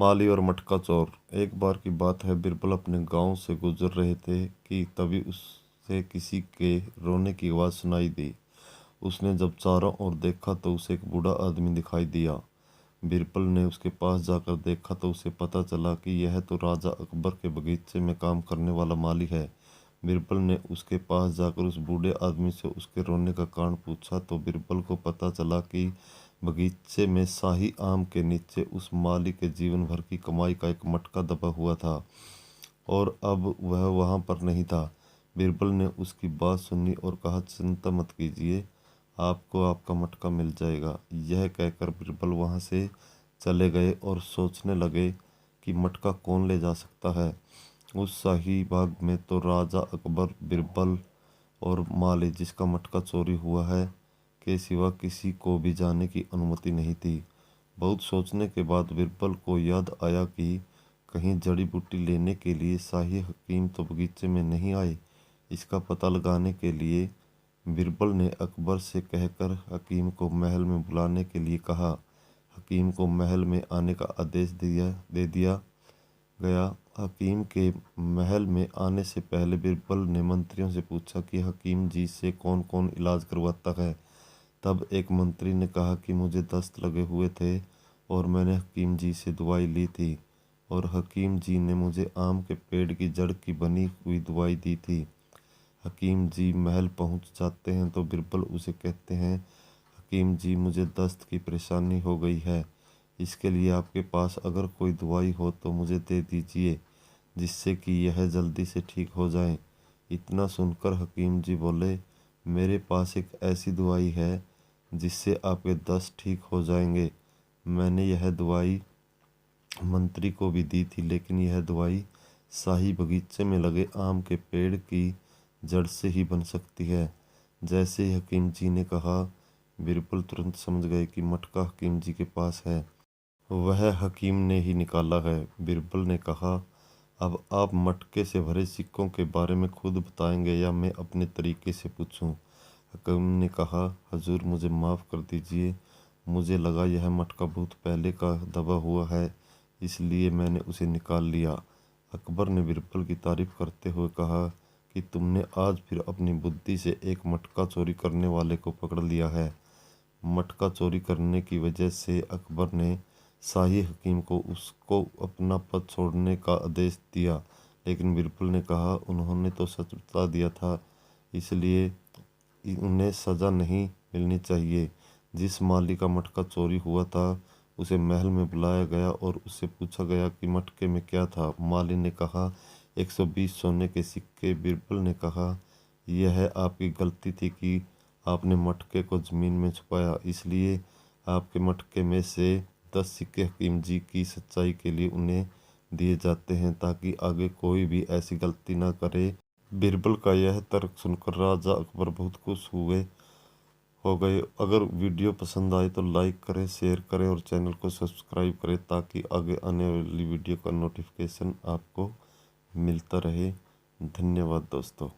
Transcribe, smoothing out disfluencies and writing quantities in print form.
माली और मटका चोर। एक बार की बात है, बिरबल अपने गांव से गुजर रहे थे कि तभी उसे किसी के रोने की आवाज़ सुनाई दी। उसने जब चारों ओर देखा तो उसे एक बूढ़ा आदमी दिखाई दिया। बिरबल ने उसके पास जाकर देखा तो उसे पता चला कि यह तो राजा अकबर के बगीचे में काम करने वाला माली है। बिरबल ने उसके पास जाकर उस बूढ़े आदमी से उसके रोने का कारण पूछा तो बिरबल को पता चला कि बगीचे में शाही आम के नीचे उस माली के जीवन भर की कमाई का एक मटका दबा हुआ था और अब वह वहां पर नहीं था। बिरबल ने उसकी बात सुनी और कहा, चिंता मत कीजिए, आपको आपका मटका मिल जाएगा। यह कहकर बिरबल वहां से चले गए और सोचने लगे कि मटका कौन ले जा सकता है। उस शाही बाग में तो राजा अकबर, बिरबल और माली जिसका मटका चोरी हुआ है के सिवा किसी को भी जाने की अनुमति नहीं थी। बहुत सोचने के बाद बिरबल को याद आया कि कहीं जड़ी बूटी लेने के लिए शाही हकीम तो बगीचे में नहीं आए। इसका पता लगाने के लिए बिरबल ने अकबर से कहकर हकीम को महल में बुलाने के लिए कहा। हकीम को महल में आने का आदेश दे दिया गया। हकीम के महल में आने से पहले बिरबल ने मंत्रियों से पूछा कि हकीम जी से कौन कौन इलाज करवाता है। तब एक मंत्री ने कहा कि मुझे दस्त लगे हुए थे और मैंने हकीम जी से दवाई ली थी और हकीम जी ने मुझे आम के पेड़ की जड़ की बनी हुई दवाई दी थी। हकीम जी महल पहुंच जाते हैं तो बिरबल उसे कहते हैं, हकीम जी मुझे दस्त की परेशानी हो गई है, इसके लिए आपके पास अगर कोई दवाई हो तो मुझे दे दीजिए जिससे कि यह जल्दी से ठीक हो जाए। इतना सुनकर हकीम जी बोले, मेरे पास एक ऐसी दवाई है जिससे आपके दस्त ठीक हो जाएंगे। मैंने यह दवाई मंत्री को भी दी थी, लेकिन यह दवाई शाही बगीचे में लगे आम के पेड़ की जड़ से ही बन सकती है। जैसे ही हकीम जी ने कहा, बिरबल तुरंत समझ गए कि मटका हकीम जी के पास है। वह हकीम ने ही निकाला है। बिरबल ने कहा, अब आप मटके से भरे सिक्कों के बारे में खुद बताएंगे या मैं अपने तरीके से पूछूं? हकीम ने कहा, हजूर मुझे माफ़ कर दीजिए, मुझे लगा यह मटका बहुत पहले का दबा हुआ है, इसलिए मैंने उसे निकाल लिया। अकबर ने बिरबल की तारीफ करते हुए कहा कि तुमने आज फिर अपनी बुद्धि से एक मटका चोरी करने वाले को पकड़ लिया है। मटका चोरी करने की वजह से अकबर ने शाही हकीम को उसको अपना पद छोड़ने का आदेश दिया, लेकिन बिरबल ने कहा, उन्होंने तो सच बता दिया था, इसलिए उन्हें सज़ा नहीं मिलनी चाहिए। जिस माली का मटका चोरी हुआ था उसे महल में बुलाया गया और उससे पूछा गया कि मटके में क्या था। माली ने कहा, 120 सोने के सिक्के। बिरबल ने कहा, यह आपकी गलती थी कि आपने मटके को ज़मीन में छुपाया, इसलिए आपके मटके में से 10 सिक्के हकीम जी की सच्चाई के लिए उन्हें दिए जाते हैं ताकि आगे कोई भी ऐसी गलती ना करे। बिरबल का यह तर्क सुनकर राजा अकबर बहुत खुश हो गए। अगर वीडियो पसंद आए तो लाइक करें, शेयर करें और चैनल को सब्सक्राइब करें ताकि आगे आने वाली वीडियो का नोटिफिकेशन आपको मिलता रहे। धन्यवाद दोस्तों।